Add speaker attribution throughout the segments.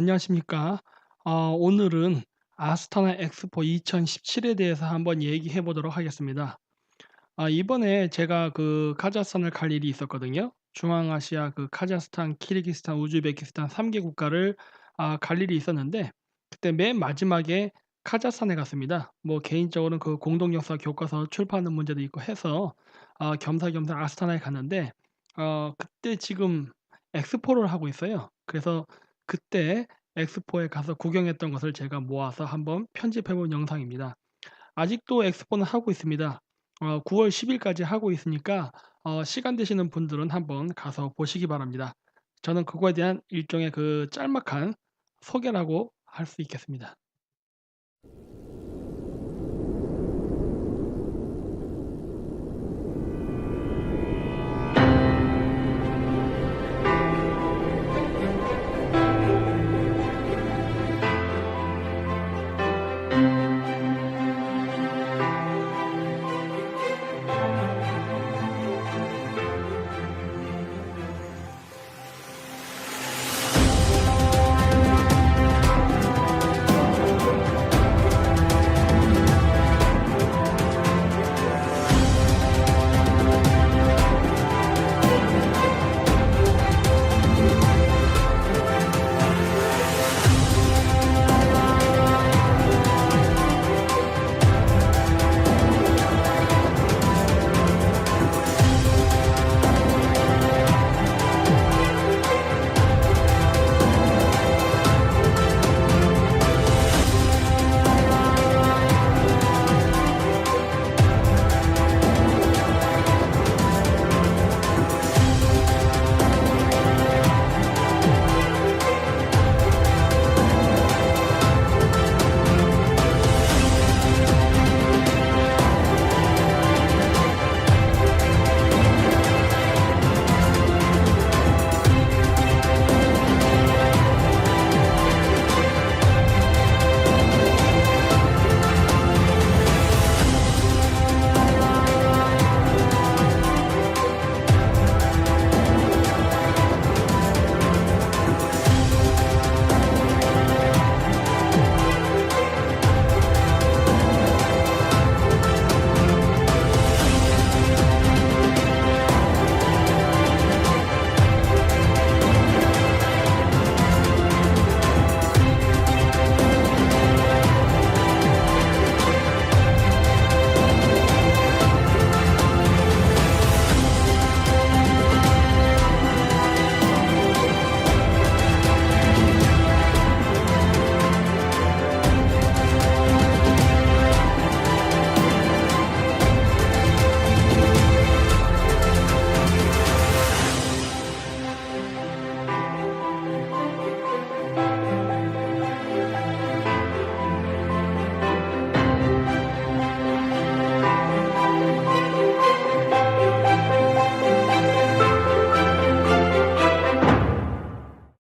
Speaker 1: 안녕하십니까. 오늘은 아스타나 엑스포 2017에 대해서 한번 얘기해 보도록 하겠습니다. 이번에 제가 그 카자흐스탄을 갈 일이 있었거든요. 중앙아시아 그 카자흐스탄, 키르기스탄, 우즈베키스탄 3개 국가를 갈 일이 있었는데 그때 맨 마지막에 카자흐스탄에 갔습니다. 뭐 개인적으로는 그 공동 역사 교과서 출판하는 문제도 있고 해서 겸사겸사 아스타나에 갔는데 그때 지금 엑스포를 하고 있어요. 그래서 그때 엑스포에 가서 구경했던 것을 제가 모아서 한번 편집해 본 영상입니다. 아직도 엑스포는 하고 있습니다. 9월 10 일까지 하고 있으니까 시간 되시는 분들은 한번 가서 보시기 바랍니다. 저는 그거에 대한 일종의 그 짤막한 소개라고 할 수 있겠습니다.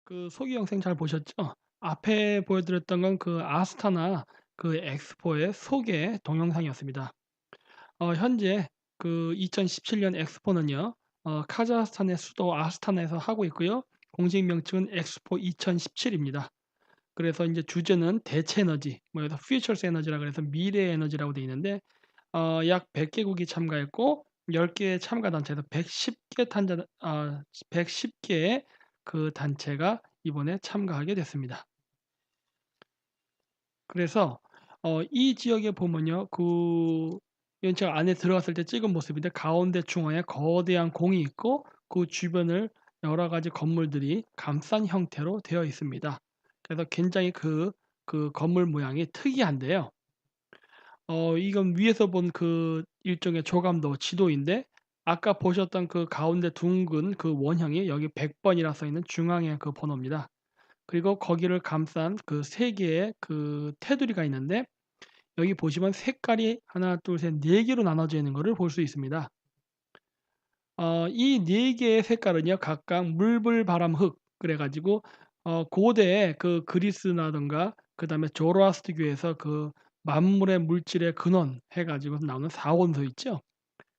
Speaker 1: 그 소개 영상 잘 보셨죠? 앞에 보여드렸던 건 그 아스타나 그 엑스포의 소개 동영상이었습니다. 현재 그 2017년 엑스포는요. 카자흐스탄의 수도 아스타나에서 하고 있고요. 공식 명칭은 엑스포 2017입니다. 그래서 이제 주제는 대체 에너지, 뭐 그래서 퓨처스 에너지라 그래서 미래 에너지라고 되어 있는데 약 100개국이 참가했고 10개의 참가 단체에서 110개의 그 단체가 이번에 참가하게 됐습니다. 그래서 이 지역에 보면요. 제가 안에 들어갔을 때 찍은 모습인데 가운데 중앙에 거대한 공이 있고 그 주변을 여러 가지 건물들이 감싼 형태로 되어 있습니다. 그래서 굉장히 그 건물 모양이 특이한데요. 이건 위에서 본 그 일종의 조감도 지도인데 아까 보셨던 그 가운데 둥근 그 원형이 여기 100 번이라 써 있는 중앙의 그 번호입니다. 그리고 거기를 감싼 그 3 개의 그 테두리가 있는데 여기 보시면 색깔이 하나, 둘, 셋, 4 개로 나눠져 있는 것을 볼 수 있습니다. 이 4 개의 색깔은요 각각 물불 바람 흙 그래 가지고 고대 그 그리스라든가 그다음에 조로아스트교에서 그 만물의 물질의 근원 해 가지고 나오는 사원소 있죠.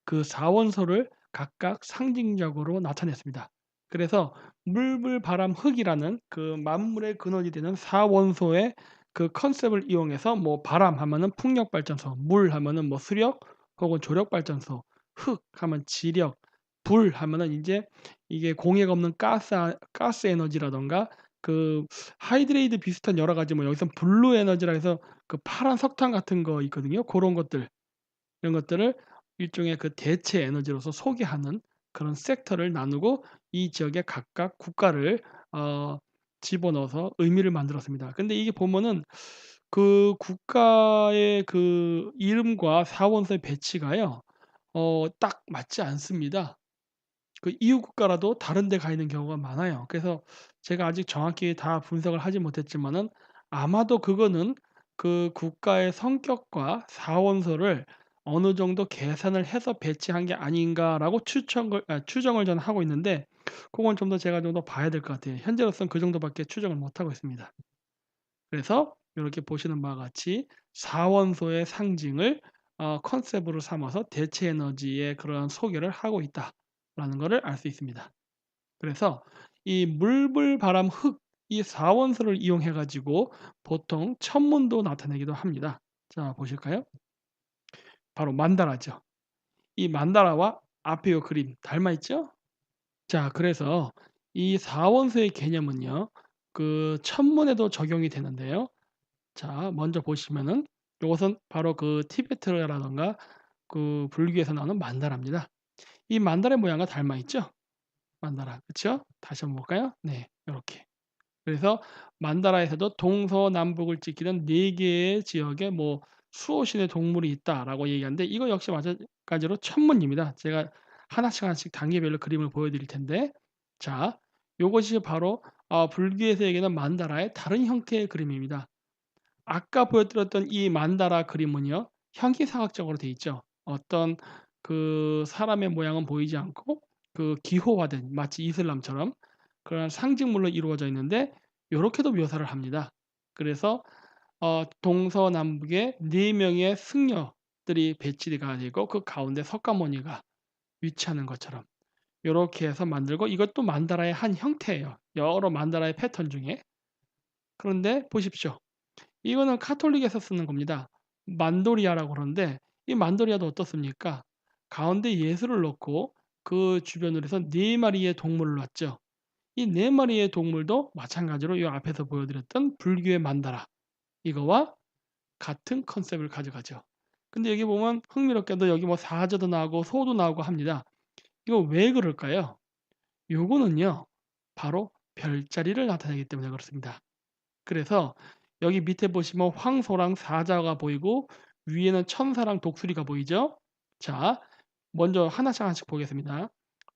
Speaker 1: 그 사원소를 각각 상징적으로 나타냈습니다. 그래서 물불 바람 흙이라는 그 만물의 근원이 되는 4원소의 그 컨셉을 이용해서 뭐 바람 하면은 풍력 발전소, 물 하면은 뭐 수력 혹은 조력 발전소, 흙 하면 지력, 불 하면은 인제 이게 공해가 없는 가스 에너지라든가 그 하이드레이드 비슷한 여러 가지 뭐 여기선 블루 에너지라 해서 그 파란 석탄 같은 거 있거든요. 고런 것들 이런 것들을 일종의 그 대체 에너지로서 소개하는 그런 섹터를 나누고 이 지역에 각각 국가를 어 집어넣어서 의미를 만들었습니다. 근데 이게 보면은 그 국가의 그 이름과 사원소의 배치가요. 딱 맞지 않습니다. 그 이웃 국가라도 다른 데 가 있는 경우가 많아요. 그래서 제가 아직 정확히 다 분석을 하지 못했지만은 아마도 그거는 그 국가의 성격과 사원소를 어느 정도 계산을 해서 배치한 게 아닌가라고 추정을 저는 하고 있는데 그건 좀 더 제가 좀 더 봐야 될 것 같아요. 현재로서는 그 정도밖에 추정을 못 하고 있습니다. 그래서 요렇게 보시는 바와 같이 사원소의 상징을 컨셉으로 삼아서 대체 에너지의 그러한 소개를 하고 있다라는 거를 알 수 있습니다. 그래서 이 물불 바람 흙 이 4원소를 이용해 가지고 보통 천문도 나타내기도 합니다. 자 보실까요? 바로 만다라죠. 이 만다라와 앞에 요 그림 닮아 있죠? 자 그래서 이 4원소의 개념은요. 그 천문에도 적용이 되는데요. 자 먼저 보시면은 요것은 바로 그 티베트라든가 그 불교에서 나오는 만다라입니다. 이 만다라의 모양과 닮아 있죠? 만다라. 그쵸? 다시 한번 볼까요? 네. 요렇게. 그래서 만다라에서도 동서남북을 지키는 4 개의 지역에 뭐 수호신의 동물이 있다라고 얘기하는데 이거 역시 마찬가지로 천문입니다. 제가 하나씩 하나씩 단계별로 그림을 보여 드릴 텐데 자 요것이 바로 불교에서 얘기하는 만다라의 다른 형태의 그림입니다. 아까 보여드렸던 이 만다라 그림은요. 형이상학적으로 돼 있죠. 어떤 그 사람의 모양은 보이지 않고 그 기호화된 마치 이슬람처럼 그런 상징물로 이루어져 있는데 요렇게도 묘사를 합니다. 그래서 동서남북에 4 명의 승려들이 배치가 되고 그 가운데 석가모니가 위치하는 것처럼 요렇게 해서 만들고 이것도 만다라의 한 형태예요. 여러 만다라의 패턴 중에. 그런데 보십시오. 이거는 카톨릭에서 쓰는 겁니다. 만도리아라고 그러는데 이 만도리아도 어떻습니까? 가운데 예수를 넣고 그 주변으로 해서 4 마리의 동물을 놨죠. 이 4 마리의 동물도 마찬가지로 이 앞에서 보여드렸던 불교의 만다라 이거와 같은 컨셉을 가져가죠. 근데 여기 보면 흥미롭게도 여기 뭐 사자도 나오고 소도 나오고 합니다. 이거 왜 그럴까요? 요거는요. 바로 별자리를 나타내기 때문에 그렇습니다. 그래서 여기 밑에 보시면 황소랑 사자가 보이고 위에는 천사랑 독수리가 보이죠? 자, 먼저 하나씩 하나씩 보겠습니다.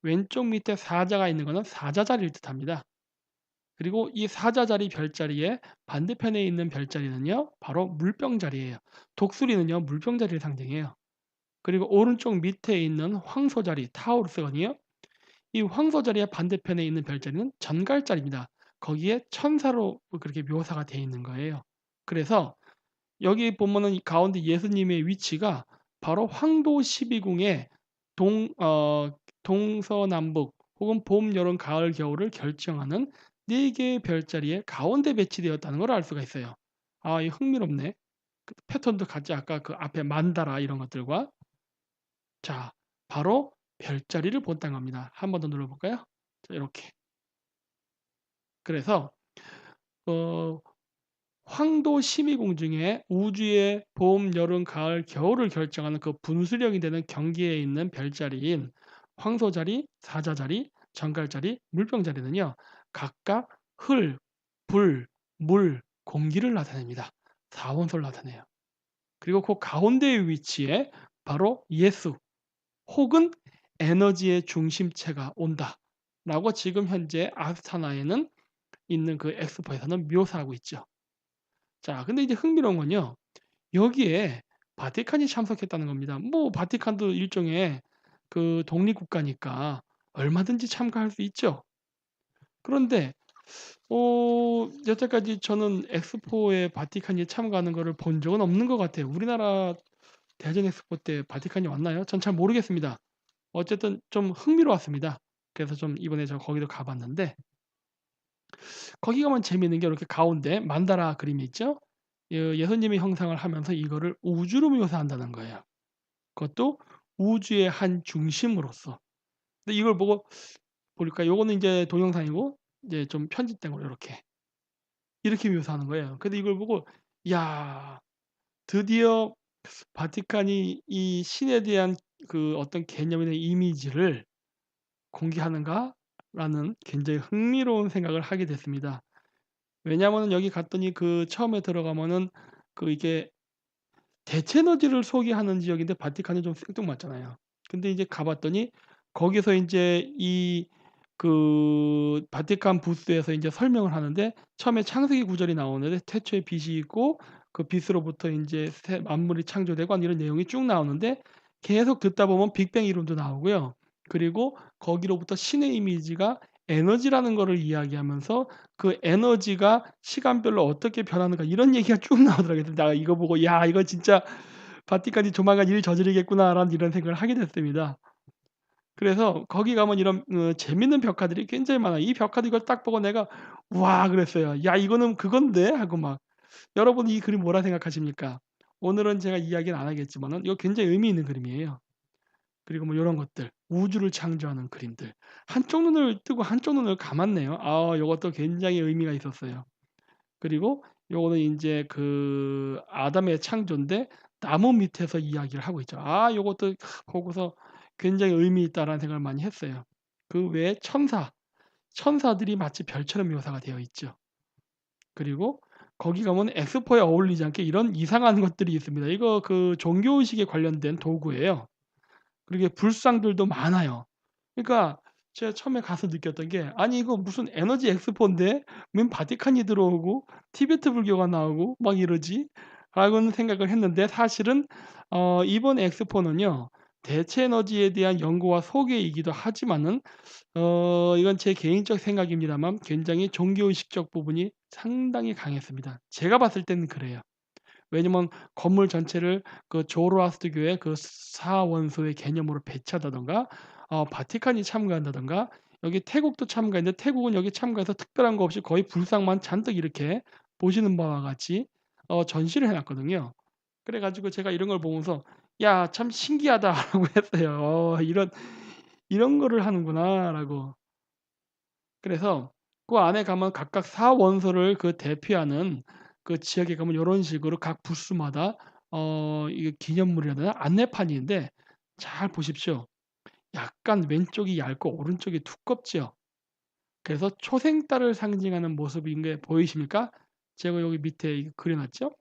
Speaker 1: 왼쪽 밑에 사자가 있는 것은 사자자리를 뜻합니다. 그리고 이 사자자리 별자리의 반대편에 있는 별자리는요. 바로 물병자리예요. 독수리는요. 물병자리를 상징해요. 그리고 오른쪽 밑에 있는 황소자리 타우루스거든요. 이 황소자리의 반대편에 있는 별자리는 전갈자리입니다. 거기에 천사로 그렇게 묘사가 되어 있는 거예요. 그래서 여기 보면은 이 가운데 예수님의 위치가 바로 황도 12궁의 동 동서남북 혹은 봄, 여름, 가을, 겨울을 결정하는 4 개의 별자리의 가운데 배치되었다는 걸 알 수가 있어요. 아 이 흥미롭네. 그 패턴도 같이 아까 그 앞에 만다라 이런 것들과 자 바로 별자리를 본딴 겁니다. 한 번 더 눌러 볼까요? 자 요렇게. 그래서 어 황도 심의궁 중에 우주의 봄, 여름, 가을, 겨울을 결정하는 그 분수령이 되는 경계에 있는 별자리인 황소자리, 사자자리, 정갈자리, 물병자리는요. 각각 흙, 불, 물, 공기를 나타냅니다. 사원소를 나타내요. 그리고 그 가운데의 위치에 바로 예수 혹은 에너지의 중심체가 온다라고 지금 현재 아스타나에는 있는 그 엑스포에서는 묘사하고 있죠. 자 근데 이제 흥미로운 건요. 여기에 바티칸이 참석했다는 겁니다. 뭐 바티칸도 일종의 그 독립국가니까 얼마든지 참가할 수 있죠. 그런데 여태까지 저는 엑스포에 바티칸이 참가하는 거를 본 적은 없는 것 같아요. 우리나라 대전 엑스포 때 바티칸이 왔나요? 전 잘 모르겠습니다. 어쨌든 좀 흥미로웠습니다. 그래서 좀 이번에 저 거기도 가 봤는데 거기 가면 재미있는 게 이렇게 가운데 만다라 그림이 있죠? 예수님의 형상을 하면서 이거를 우주로 묘사한다는 거예요. 그것도 우주의 한 중심으로서. 근데 이걸 보고 보니까 요거는 인제 동영상이고 이제 좀 편집된 걸로 이렇게 묘사하는 거예요. 근데 이걸 보고 '야 드디어 바티칸이 이 신에 대한 그 어떤 개념이나 이미지를 공개하는가?'라는 굉장히 흥미로운 생각을 하게 됐습니다. 왜냐하면은 여기 갔더니 그 처음에 들어가면은 이게 대체 에너지를 소개하는 지역인데 바티칸이 좀 생뚱맞잖아요. 근데 이제 가 봤더니 거기서 인제 바티칸 부스에서 인제 설명을 하는데 처음에 창세기 구절이 나오는데 태초에 빛이 있고 그 빛으로부터 인제 새 만물이 창조되고 한 이런 내용이 쭉 나오는데 계속 듣다 보면 빅뱅 이론도 나오고요. 그리고 거기로부터 신의 이미지가 에너지라는 거를 이야기하면서 그 에너지가 시간별로 어떻게 변하는가 이런 얘기가 쭉 나오더라고요. 그래서 내가 이거 보고 '야 이거 진짜 바티칸이 조만간 일 저지르겠구나.'라는 이런 생각을 하게 됐습니다. 그래서 거기 가면 이런 재밌는 벽화들이 굉장히 많아요. 이 벽화도 이걸 딱 보고 내가 '와.' 그랬어요. '야 이거는 그건데.' 하고 막. 여러분 이 그림 뭐라 생각하십니까? 오늘은 제가 이야기는 안 하겠지만은 이거 굉장히 의미 있는 그림이에요. 그리고 뭐 요런 것들 우주를 창조하는 그림들. 한쪽 눈을 뜨고 한쪽 눈을 감았네요. 아 요것도 굉장히 의미가 있었어요. 그리고 요거는 인제 아담의 창조인데 나무 밑에서 이야기를 하고 있죠. 아 요것도 보고서 굉장히 의미 있다라는 생각을 많이 했어요. 그 외에 천사들이 마치 별처럼 묘사가 되어 있죠. 그리고 거기 가면 엑스포에 어울리지 않게 이런 이상한 것들이 있습니다. 이거 종교의식에 관련된 도구예요. 그리고 불상들도 많아요. 그러니까 제가 처음에 가서 느꼈던 게 '아니 이거 무슨 에너지 엑스포인데 웬 바티칸이 들어오고 티베트 불교가 나오고 막 이러지?'라고는 생각을 했는데 사실은 이번 엑스포는요. 대체 에너지에 대한 연구와 소개이기도 하지만은 이건 제 개인적 생각입니다만 굉장히 종교의식적 부분이 상당히 강했습니다. 제가 봤을 때는 그래요. 왜냐면 건물 전체를 조로아스터교의 사원소의 개념으로 배치한다든가 바티칸이 참가한다든가 여기 태국도 참가했는데 태국은 여기 참가해서 특별한 거 없이 거의 불상만 잔뜩 이렇게 보시는 바와 같이 전시를 해 놨거든요. 그래 가지고 제가 이런 걸 보면서 '야 참 신기하다.'라고 했어요. '이런 거를 하는구나.'라고. 그래서 그 안에 가면 각각 사원소를 대표하는 그 지역에 가면 요런 식으로 각 부스마다 이게 기념물이라 해야 되나? 안내판인데 잘 보십시오. 약간 왼쪽이 얇고 오른쪽이 두껍지요. 그래서 초생달을 상징하는 모습인 게 보이십니까? 제가 여기 밑에 그려 놨죠?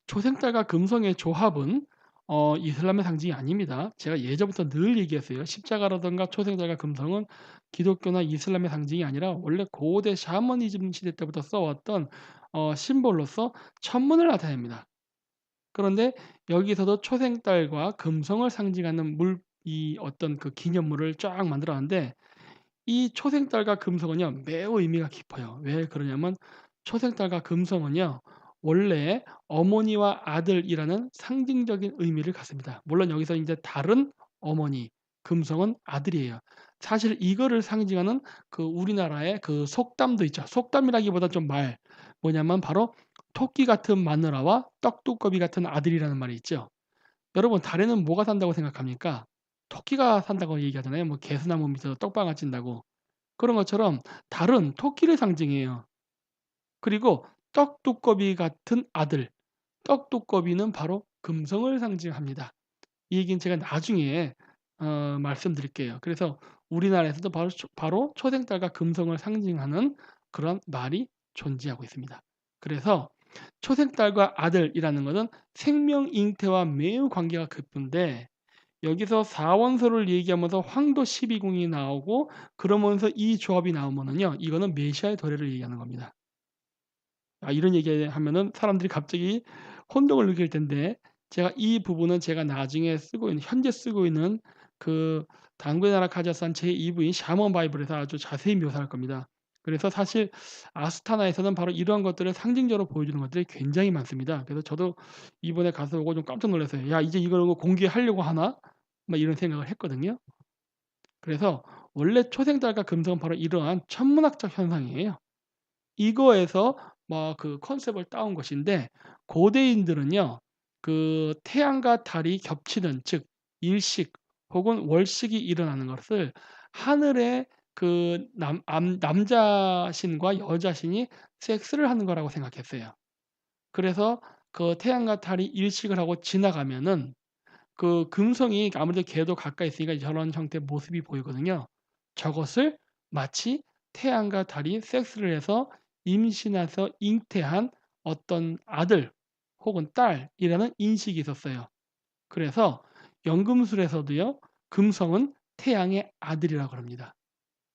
Speaker 1: 초생달과 금성의 조합은 이슬람의 상징이 아닙니다. 제가 예전부터 늘 얘기했어요. 십자가라든가 초생달과 금성은 기독교나 이슬람의 상징이 아니라 원래 고대 샤머니즘 시대 때부터 써왔던 심볼로서 천문을 나타냅니다. 그런데 여기서도 초생달과 금성을 상징하는 이 어떤 기념물을 쫙 만들어 놨는데 이 초생달과 금성은요 매우 의미가 깊어요. 왜 그러냐면 초생달과 금성은요 원래 어머니와 아들이라는 상징적인 의미를 갖습니다. 물론 여기서 이제 달은 어머니, 금성은 아들이에요. 사실 이거를 상징하는 우리나라의 속담도 있죠. 속담이라기보다 좀 뭐냐면 바로 토끼 같은 마누라와 떡두꺼비 같은 아들이라는 말이 있죠. 여러분 달에는 뭐가 산다고 생각합니까? 토끼가 산다고 얘기하잖아요. 뭐 개수나무 밑에서 떡방아 찐다고. 그런 것처럼 달은 토끼를 상징해요. 그리고 떡두꺼비 같은 아들, 떡두꺼비는 바로 금성을 상징합니다. 이 얘기는 제가 나중에 말씀드릴게요. 그래서 우리나라에서도 바로 초생달과 금성을 상징하는 그런 말이 존재하고 있습니다. 그래서 초생달과 아들이라는 것은 생명 잉태와 매우 관계가 깊은데 여기서 사원소를 얘기하면서 황도 12궁이 나오고 그러면서 이 조합이 나오면은요. 이거는 메시아의 도래를 얘기하는 겁니다. 이런 얘기하면은 사람들이 갑자기 혼동을 느낄 텐데 제가 이 부분은 제가 나중에 현재 쓰고 있는 당구의 나라 카자흐스탄 제2 부인 샤먼 바이블에서 아주 자세히 묘사할 겁니다. 그래서 사실 아스타나에서는 바로 이러한 것들을 상징적으로 보여주는 것들이 굉장히 많습니다. 그래서 저도 이번에 가서 보고 좀 깜짝 놀랐어요. '야 이제 이걸 공개하려고 하나?' 막 이런 생각을 했거든요. 그래서 원래 초생달과 금성은 바로 이러한 천문학적 현상이에요. 이거에서 뭐 그 컨셉을 따온 것인데 고대인들은요. 그 태양과 달이 겹치는 즉 일식 혹은 월식이 일어나는 것을 하늘의 그 남자 신과 여자 신이 섹스를 하는 거라고 생각했어요. 그래서 그 태양과 달이 일식을 하고 지나가면은 그 금성이 아무래도 걔도 가까이 있으니까 저런 형태의 모습이 보이거든요. 저것을 마치 태양과 달이 섹스를 해서 임신해서 잉태한 어떤 아들 혹은 딸이라는 인식이 있었어요. 그래서 연금술에서도요. 금성은 태양의 아들이라고 합니다.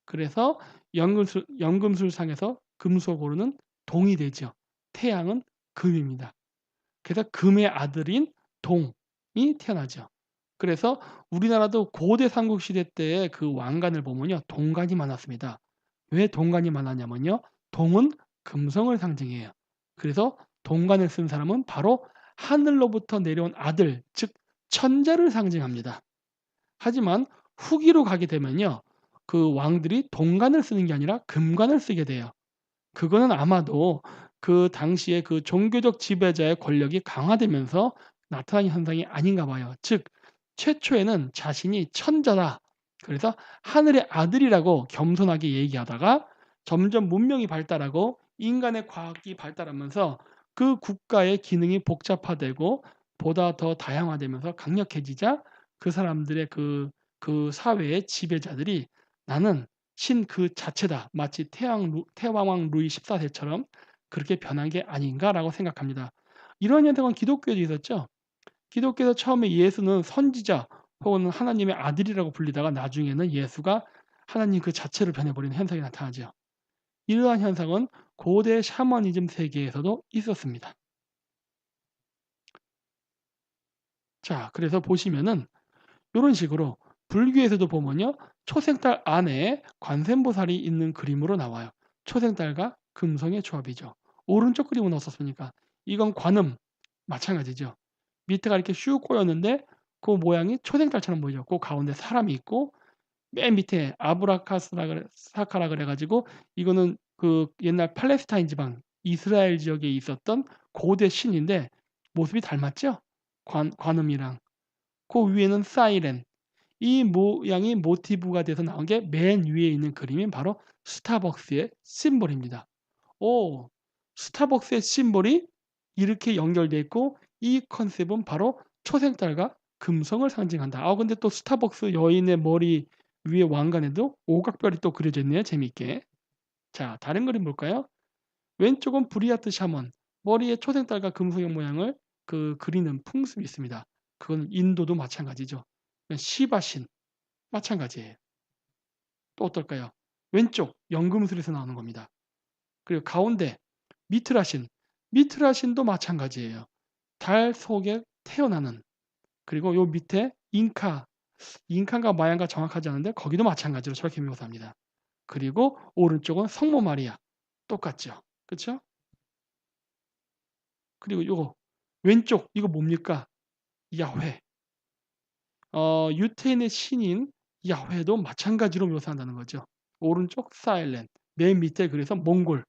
Speaker 1: 그래서 연금술상에서 금속으로는 동이 되죠. 태양은 금입니다. 그래서 금의 아들인 동이 태어나죠. 그래서 우리나라도 고대 삼국시대 때의 그 왕관을 보면요. 동관이 많았습니다. 왜 동관이 많았냐면요. 동은 금성을 상징해요. 그래서 동관을 쓴 사람은 바로 하늘로부터 내려온 아들, 즉 천자를 상징합니다. 하지만 후기로 가게 되면요. 그 왕들이 동관을 쓰는 게 아니라 금관을 쓰게 돼요. 그거는 아마도 그 당시에 그 종교적 지배자의 권력이 강화되면서 나타난 현상이 아닌가 봐요. 즉 최초에는 자신이 천자다. 그래서 하늘의 아들이라고 겸손하게 얘기하다가 점점 문명이 발달하고 인간의 과학이 발달하면서 그 국가의 기능이 복잡화되고 보다 더 다양화되면서 강력해지자 그 사람들의 그 사회의 지배자들이 나는 신 그 자체다. 마치 태왕왕 루이 14세처럼 그렇게 변한 게 아닌가라고 생각합니다. 이런 현상은 기독교에도 있었죠. 기독교에서 처음에 예수는 선지자 혹은 하나님의 아들이라고 불리다가 나중에는 예수가 하나님 그 자체를 변해버리는 현상이 나타나죠. 이러한 현상은 고대 샤머니즘 세계에서도 있었습니다. 자, 그래서 보시면은 이런 식으로 불교에서도 보면요. 초생달 안에 관세음보살이 있는 그림으로 나와요. 초생달과 금성의 조합이죠. 오른쪽 그림은 어떻습니까? 이건 관음 마찬가지죠. 밑에가 이렇게 슉 꼬였는데 그 모양이 초생달처럼 보이죠. 그 가운데 사람이 있고 맨 밑에 사카라 그래가지고 이거는 그 옛날 팔레스타인 지방 이스라엘 지역에 있었던 고대 신인데 모습이 닮았죠? 관음이랑. 그 위에는 사이렌. 이 모양이 모티브가 돼서 나온 게 맨 위에 있는 그림이 바로 스타벅스의 심볼입니다. 오, 스타벅스의 심볼이 이렇게 연결되어 있고 이 컨셉은 바로 초생달과 금성을 상징한다. 근데 또 스타벅스 여인의 머리 위에 왕관에도 오각별이 또 그려져 있네요. 재미있게. 자, 다른 그림 볼까요? 왼쪽은 브리아트 샤먼. 머리에 초생달과 금성의 모양을 그리는 풍습이 있습니다. 그건 인도도 마찬가지죠. 시바신. 마찬가지예요. 또 어떨까요? 왼쪽 연금술에서 나오는 겁니다. 그리고 가운데 미트라신. 미트라신도 마찬가지예요. 달 속에 태어나는. 그리고 요 밑에 인카인가 마얀가 정확하지 않은데 거기도 마찬가지로 저렇게 묘사합니다. 그리고 오른쪽은 성모 마리아. 똑같죠. 그렇죠? 그리고 요거 왼쪽 이거 뭡니까? 야훼. 유태인의 신인 야훼도 마찬가지로 묘사한다는 거죠. 오른쪽 사일렌, 맨 밑에 그래서 몽골.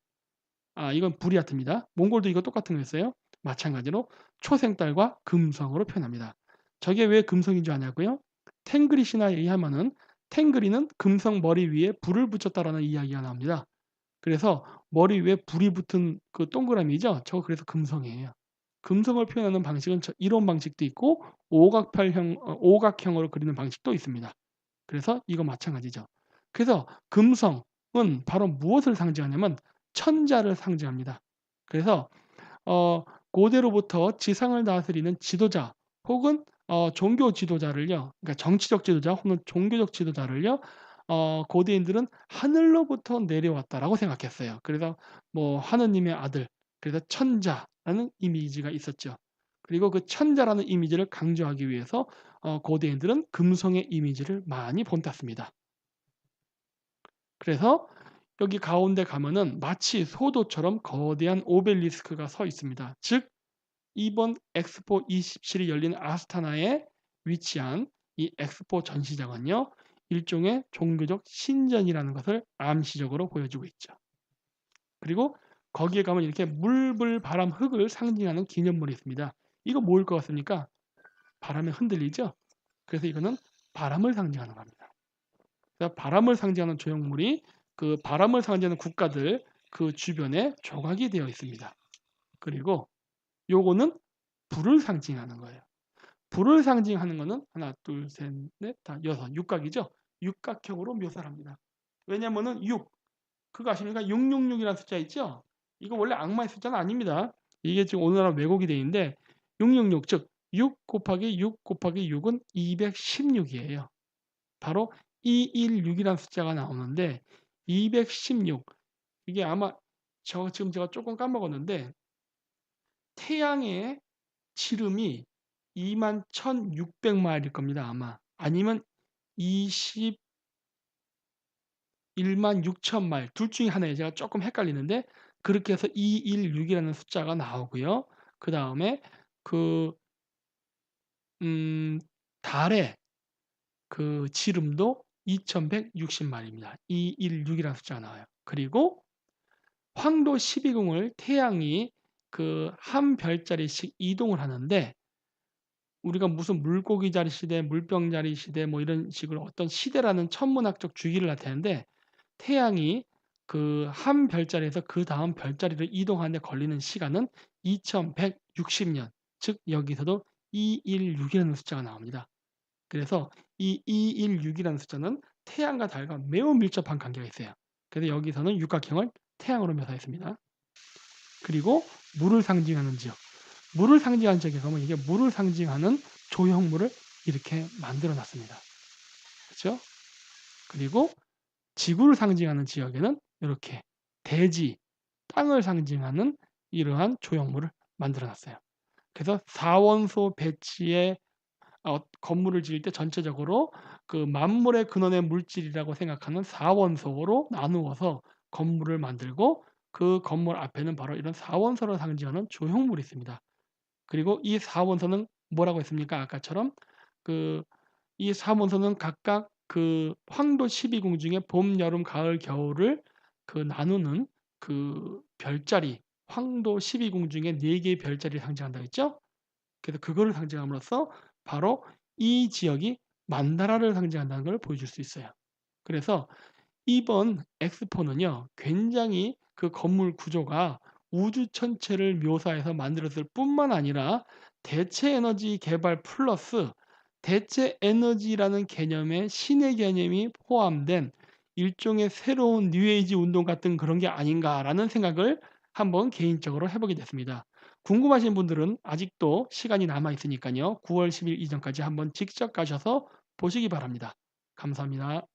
Speaker 1: 이건 부리아트입니다. 몽골도 이거 똑같은 거였어요. 마찬가지로 초생달과 금성으로 표현합니다. 저게 왜 금성인 줄 아냐고요? 탱그리시나 의하면은 탱그리는 금성 머리 위에 불을 붙였다라는 이야기가 나옵니다. 그래서 머리 위에 불이 붙은 그 동그라미죠. 저거 그래서 금성이에요. 금성을 표현하는 방식은 이런 방식도 있고 오각형으로 그리는 방식도 있습니다. 그래서 이거 마찬가지죠. 그래서 금성은 바로 무엇을 상징하냐면 천자를 상징합니다. 그래서 고대로부터 지상을 다스리는 지도자 혹은 종교 지도자를요. 그러니까 정치적 지도자 혹은 종교적 지도자를요. 고대인들은 하늘로부터 내려왔다라고 생각했어요. 그래서 뭐 하느님의 아들, 그래서 천자라는 이미지가 있었죠. 그리고 그 천자라는 이미지를 강조하기 위해서 고대인들은 금성의 이미지를 많이 본땄습니다. 그래서 여기 가운데 가면은 마치 소도처럼 거대한 오벨리스크가 서 있습니다. 즉 이번 엑스포 27이 열린 아스타나에 위치한 이 엑스포 전시장은요. 일종의 종교적 신전이라는 것을 암시적으로 보여주고 있죠. 그리고 거기에 가면 이렇게 물, 불, 바람, 흙을 상징하는 기념물이 있습니다. 이거 뭐일 것 같습니까? 바람에 흔들리죠? 그래서 이거는 바람을 상징하는 겁니다. 그래서 바람을 상징하는 조형물이 그 바람을 상징하는 국가들 그 주변에 조각이 되어 있습니다. 그리고 요거는 불을 상징하는 거예요. 불을 상징하는 거는 하나, 둘, 셋, 넷, 다 여섯, 육각이죠. 육각형으로 묘사를 합니다. 왜냐면은 6, 그거 아십니까? 666이라는 숫자 있죠? 이거 원래 악마의 숫자는 아닙니다. 이게 지금 오늘날 왜곡이 되어 있는데 666, 즉 6 곱하기 6 곱하기 6은 216이에요. 바로 216이라는 숫자가 나오는데 216, 이게 아마 지금 제가 조금 까먹었는데 태양의 지름이 21,600마일일 겁니다. 아마. 아니면 216,000마일. 둘 중에 하나예요. 제가 조금 헷갈리는데 그렇게 해서 216이라는 숫자가 나오고요. 그다음에 그 달의 그 지름도 2160마일입니다. 216이라는 숫자가 나와요. 그리고 황도 12궁을 태양이 그 한 별자리씩 이동을 하는데 우리가 무슨 물고기자리 시대, 물병자리 시대 뭐 이런 식으로 어떤 시대라는 천문학적 주기를 나타내는데 태양이 그 한 별자리에서 그다음 별자리를 이동하는 데 걸리는 시간은 2160년. 즉 여기서도 216이라는 숫자가 나옵니다. 그래서 이 216이라는 숫자는 태양과 달과 매우 밀접한 관계가 있어요. 그래서 여기서는 육각형을 태양으로 묘사했습니다. 그리고 물을 상징하는 지역. 물을 상징하는 지역에 가면 이게 물을 상징하는 조형물을 이렇게 만들어 놨습니다. 그렇죠? 그리고 지구를 상징하는 지역에는 이렇게 대지, 땅을 상징하는 이러한 조형물을 만들어 놨어요. 그래서 사원소 배치의 건물을 지을 때 전체적으로 그 만물의 근원의 물질이라고 생각하는 사원소로 나누어서 건물을 만들고 그 건물 앞에는 바로 이런 사원소를 상징하는 조형물이 있습니다. 그리고 이 사원소는 뭐라고 했습니까? 아까처럼 그 이 사원소는 각각 그 황도 12궁 중에 봄, 여름, 가을, 겨울을 그 나누는 그 별자리, 황도 12궁 중에 4개의 별자리를 상징한다고 했죠? 그래서 그거를 상징함으로써 바로 이 지역이 만다라를 상징한다는 걸 보여줄 수 있어요. 그래서 이번 엑스포는요, 굉장히 그 건물 구조가 우주 전체를 묘사해서 만들었을 뿐만 아니라 대체 에너지 개발 플러스 대체 에너지라는 개념의 신의 개념이 포함된 일종의 새로운 뉴에이지 운동 같은 그런 게 아닌가라는 생각을 한번 개인적으로 해보게 됐습니다. 궁금하신 분들은 아직도 시간이 남아 있으니까요. 9월 10일 이전까지 한번 직접 가셔서 보시기 바랍니다. 감사합니다.